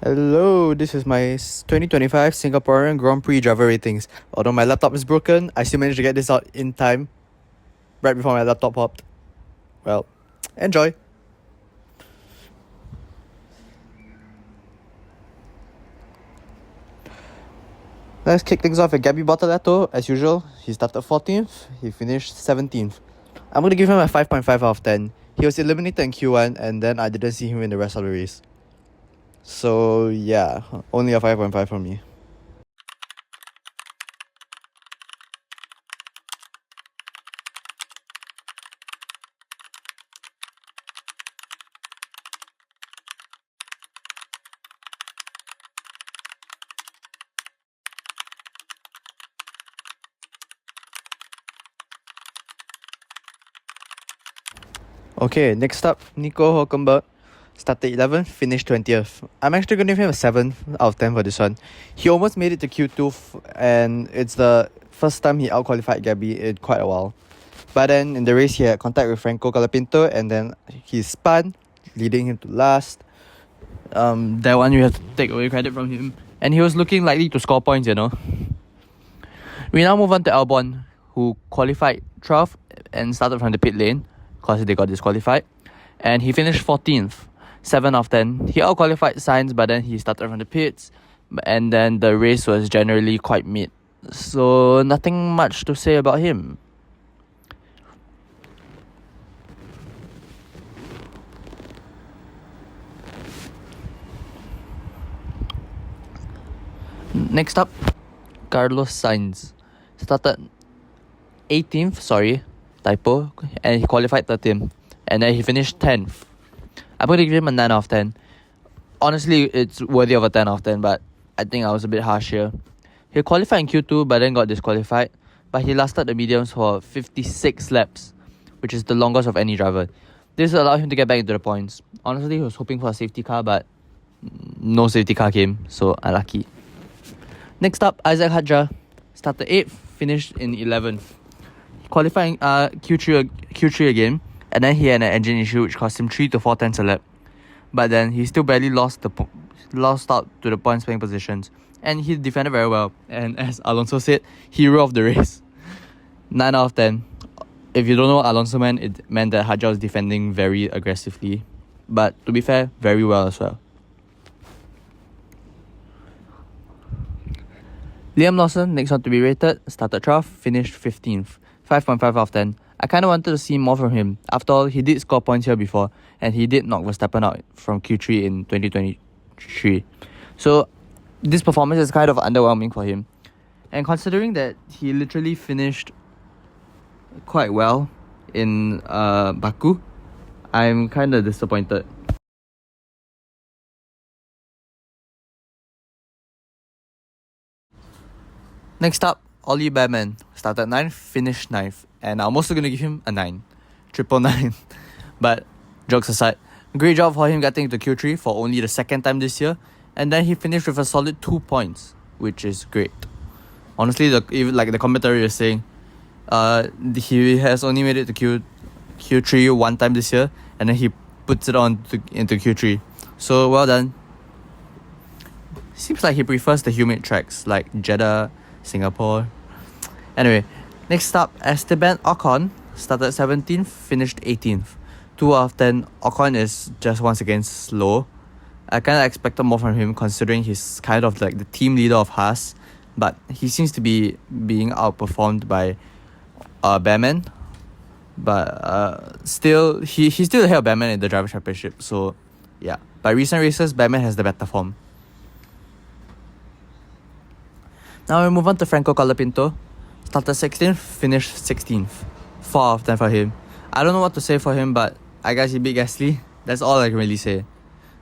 Hello, this is my 2025 Singaporean Grand Prix driver ratings. Although my laptop is broken, I still managed to get this out in time, right before my laptop popped. Well, enjoy. Let's kick things off with Gabby Bortoleto. As usual, he started 14th, he finished 17th. I'm going to give him a 5.5 out of 10. He was eliminated in Q1 and then I didn't see him in the rest of the race. So yeah, only a 5.5 from me. Okay, next up, Nico Hulkenberg. Started 11th, finished 20th. I'm actually going to give him a 7 out of 10 for this one. He almost made it to Q2, and it's the first time he out-qualified Gabby in quite a while. But then in the race, he had contact with Franco Colapinto, and then he spun, leading him to last. That one you have to take away credit from him. And he was looking likely to score points, you know. We now move on to Albon, who qualified 12th and started from the pit lane, because they got disqualified. And he finished 14th, 7 of 10. He out-qualified Sainz, but then he started from the pits. And then the race was generally quite mid. So nothing much to say about him. Next up, Carlos Sainz. Started 18th, typo, and he qualified 13th. And then he finished 10th. I'm going to give him a 9 out of 10. Honestly, it's worthy of a 10 out of 10, but I think I was a bit harsh here. He qualified in Q2, but then got disqualified. But he lasted the mediums for 56 laps, which is the longest of any driver. This allowed him to get back into the points. Honestly, he was hoping for a safety car, but no safety car came, so unlucky. Next up, Isaac Hadjar. Started 8th, finished in 11th. Qualifying Q3 again, and then he had an engine issue which cost him 3 to 4 tenths a lap. But then he still barely lost out to the points playing positions, and he defended very well. And as Alonso said, hero of the race. 9 out of 10. If you don't know what Alonso meant, it meant that Hadjar was defending very aggressively. But to be fair, very well as well. Liam Lawson, next one to be rated, started 12th, finished 15th. 5.5 out of 10. I kind of wanted to see more from him. After all, he did score points here before, and he did knock Verstappen out from Q3 in 2023. So, this performance is kind of underwhelming for him. And considering that he literally finished quite well in Baku, I'm kind of disappointed. Next up, Ollie Behrman. Started 9th, finished 9th. And I'm also going to give him a 9. 999. But, jokes aside, great job for him getting to Q3 for only the second time this year. And then he finished with a solid 2 points, which is great. Honestly, like the commentary is saying, he has only made it to Q3 one time this year. And then he puts it on into Q3. So, well done. Seems like he prefers the humid tracks like Jeddah, Singapore. Anyway, next up, Esteban Ocon started 17th, finished 18th. 2 out of 10. Ocon is just once again slow. I kind of expected more from him considering he's kind of like the team leader of Haas, but he seems to be being outperformed by Behrman. But still, he's still ahead of Behrman in the Driver Championship. So yeah, by recent races, Behrman has the better form. Now we move on to Franco Colapinto. Started 16th, finished 16th. 4 out of 10 for him. I don't know what to say for him, but I guess he beat Gasly. That's all I can really say.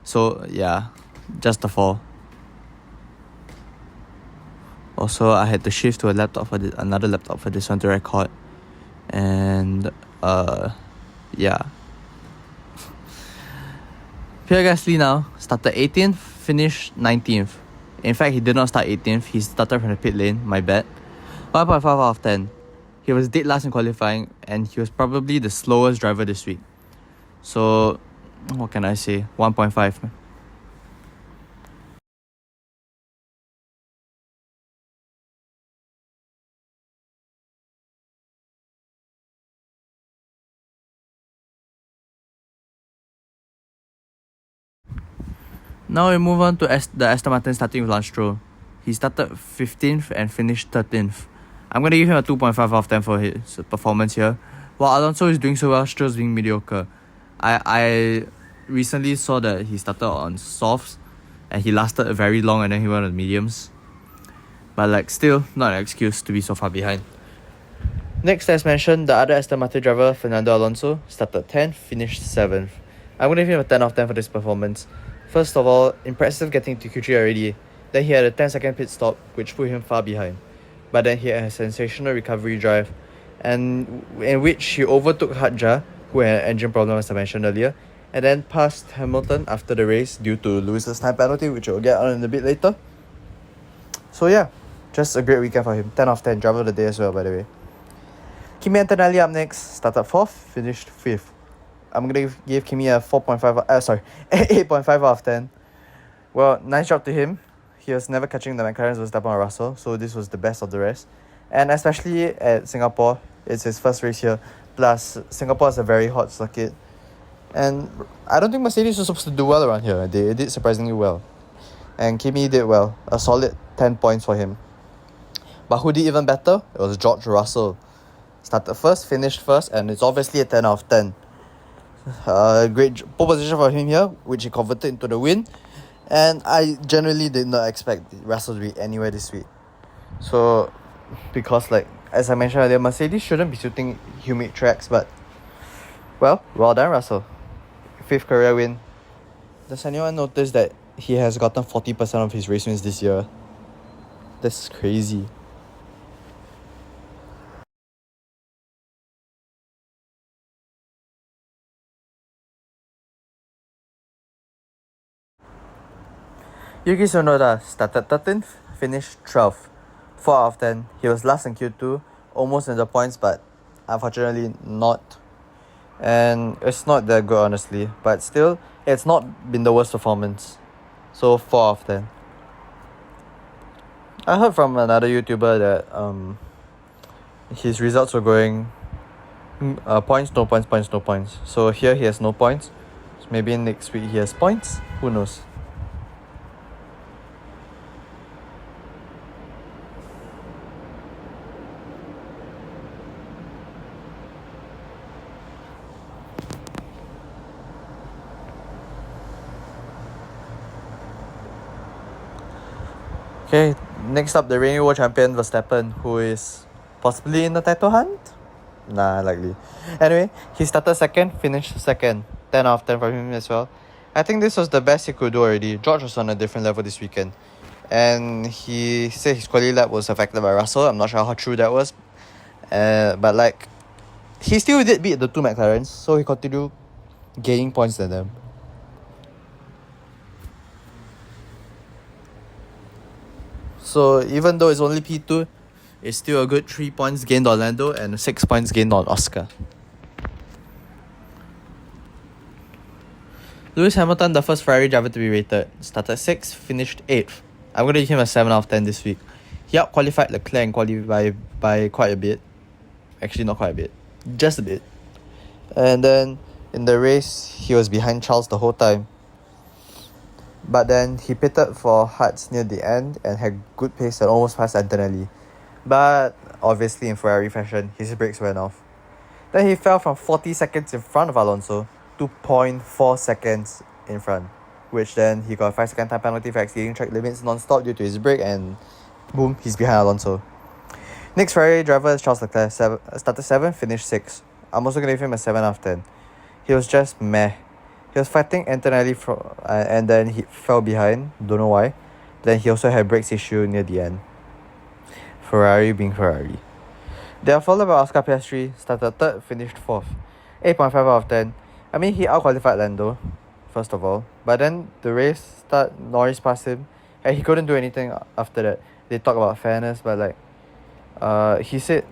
So yeah, just a 4. Also, I had to shift to another laptop for this one to record. And yeah. Pierre Gasly now started 18th, finished 19th. In fact, he did not start 18th. He started from the pit lane. My bad. 1.5 out of 10. He was dead last in qualifying, and he was probably the slowest driver this week. So, what can I say? 1.5. Now we move on to the Aston Martin starting with Lance Stroll. He started 15th and finished 13th. I'm going to give him a 2.5 out of 10 for his performance here. While Alonso is doing so well, Stroll's being mediocre. I recently saw that he started on softs and he lasted very long and then he went on mediums. But still, not an excuse to be so far behind. Next, as mentioned, the other Aston Martin driver, Fernando Alonso, started 10th, finished 7th. I'm going to give him a 10 out of 10 for this performance. First of all, impressive getting to Q3 already. Then he had a 10-second pit stop, which put him far behind. But then he had a sensational recovery drive, and in which he overtook Hadjar, who had an engine problem as I mentioned earlier, and then passed Hamilton after the race due to Lewis's time penalty, which we'll get on in a bit later. So yeah, just a great weekend for him. 10 out of 10, driver of the day as well, by the way. Kimi Antonelli up next, started 4th, finished 5th. I'm going to give Kimi a 8.5 out of 10. Well, nice job to him. He was never catching the McLarens, Verstappen or Russell, so this was the best of the rest. And especially at Singapore, it's his first race here. Plus, Singapore is a very hot circuit. And I don't think Mercedes was supposed to do well around here. They did surprisingly well. And Kimi did well. A solid 10 points for him. But who did even better? It was George Russell. Started first, finished first, and it's obviously a 10 out of 10. Great pole position for him here, which he converted into the win. And I generally did not expect Russell to be anywhere this week. So, because as I mentioned earlier, Mercedes shouldn't be suiting humid tracks, but well done Russell. 5th career win. Does anyone notice that he has gotten 40% of his race wins this year? That's crazy. Yuki Tsunoda started 13th, finished 12th. 4 out of 10. He was last in Q2, almost in the points, but unfortunately not. And it's not that good, honestly. But still, it's not been the worst performance. So 4 out of 10. I heard from another YouTuber that his results were going points, no points, points, no points. So here he has no points. So maybe next week he has points. Who knows? Okay, next up, the reigning world champion Verstappen, who is possibly in the title hunt? Nah, likely. Anyway, he started 2nd, finished 2nd. 10 out of 10 for him as well. I think this was the best he could do already. George was on a different level this weekend. And he said his quality lap was affected by Russell. I'm not sure how true that was. But he still did beat the two McLarens, so he continued gaining points than them. So even though it's only P2, it's still a good 3 points gained on Lando and 6 points gained on Oscar. Lewis Hamilton, the first Ferrari driver to be rated, started 6th, finished 8th. I'm going to give him a 7 out of 10 this week. He out-qualified Leclerc and qualified by quite a bit. Actually, not quite a bit. Just a bit. And then in the race, he was behind Charles the whole time. But then he pitted for Hartz near the end and had good pace and almost passed Antonelli. But obviously in Ferrari fashion, his brakes went off. Then he fell from 40 seconds in front of Alonso to 0.4 seconds in front, which then he got a 5-second time penalty for exceeding track limits non-stop due to his brake, and boom, he's behind Alonso. Next Ferrari driver is Charles Leclerc, started 7th, finished 6th. I'm also going to give him a 7 out of 10. He was just meh. He was fighting Antonelli and then he fell behind, don't know why. Then he also had brakes issue near the end. Ferrari being Ferrari. They are followed by Oscar Piastri, started 3rd, finished 4th. 8.5 out of 10. I mean, he out-qualified Lando, first of all. But then the race Norris passed him, and he couldn't do anything after that. They talk about fairness, but he said,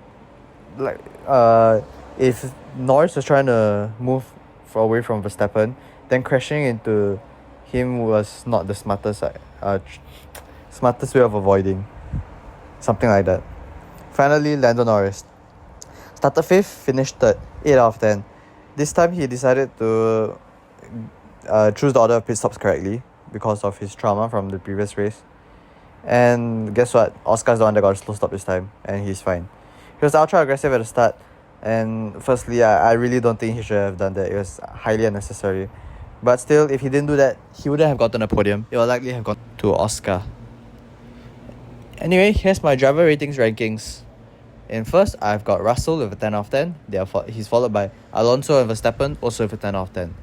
if Norris was trying to move away from Verstappen, then crashing into him was not the smartest way of avoiding. Something like that. Finally, Lando Norris. Started 5th, finished 3rd, 8 out of 10. This time he decided to choose the order of pit stops correctly. because of his trauma from the previous race. And guess what? Oscar's the one that got a slow stop this time, and he's fine. He was ultra aggressive at the start, and firstly, I really don't think he should have done that. It was highly unnecessary. But still, if he didn't do that, he wouldn't have gotten a podium. It would likely have gone to Oscar. Anyway, here's my driver ratings rankings. In first, I've got Russell with a 10 out of 10. He's followed by Alonso and Verstappen, also with a 10 out of 10.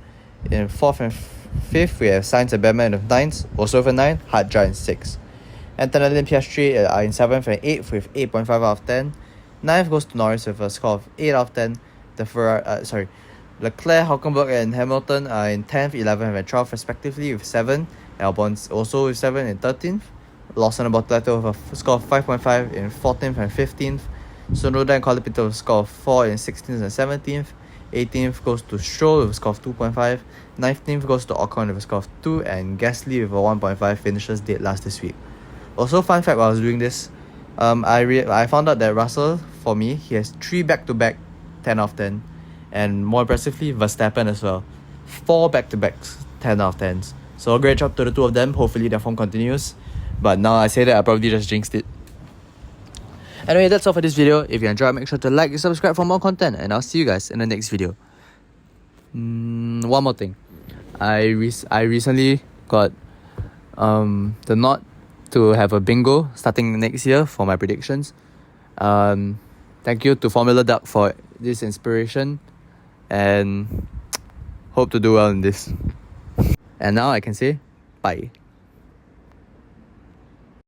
In fourth and fifth, we have Sainz and Batman with 9s, also with a 9, Hadjar in 6. Antonelli and Piastri are in 7th and 8th with 8.5 out of 10. 9th goes to Norris with a score of 8 out of 10. Leclerc, Hülkenberg and Hamilton are in 10th, 11th and 12th respectively with 7. Albon's also with 7 in 13th. Lawson and Bortoleto with a score of 5.5 in 14th and 15th. Tsunoda and Colapinto with a score of 4 in 16th and 17th. 18th goes to Stroll with a score of 2.5. 19th goes to Ocon with a score of 2. And Gasly with a 1.5 finishes dead last this week. Also, fun fact while I was doing this, I found out that Russell, for me, he has 3 back-to-back 10 out of 10. And more impressively, Verstappen as well. 4 back-to-backs 10 out of 10s. So great job to the two of them. Hopefully their form continues. But now I say that, I probably just jinxed it. Anyway, that's all for this video. If you enjoyed, make sure to like and subscribe for more content. And I'll see you guys in the next video. One more thing. I recently got the nod to have a bingo starting next year for my predictions. Thank you to Formula Duck for this inspiration. And hope to do well in this. And now I can say bye.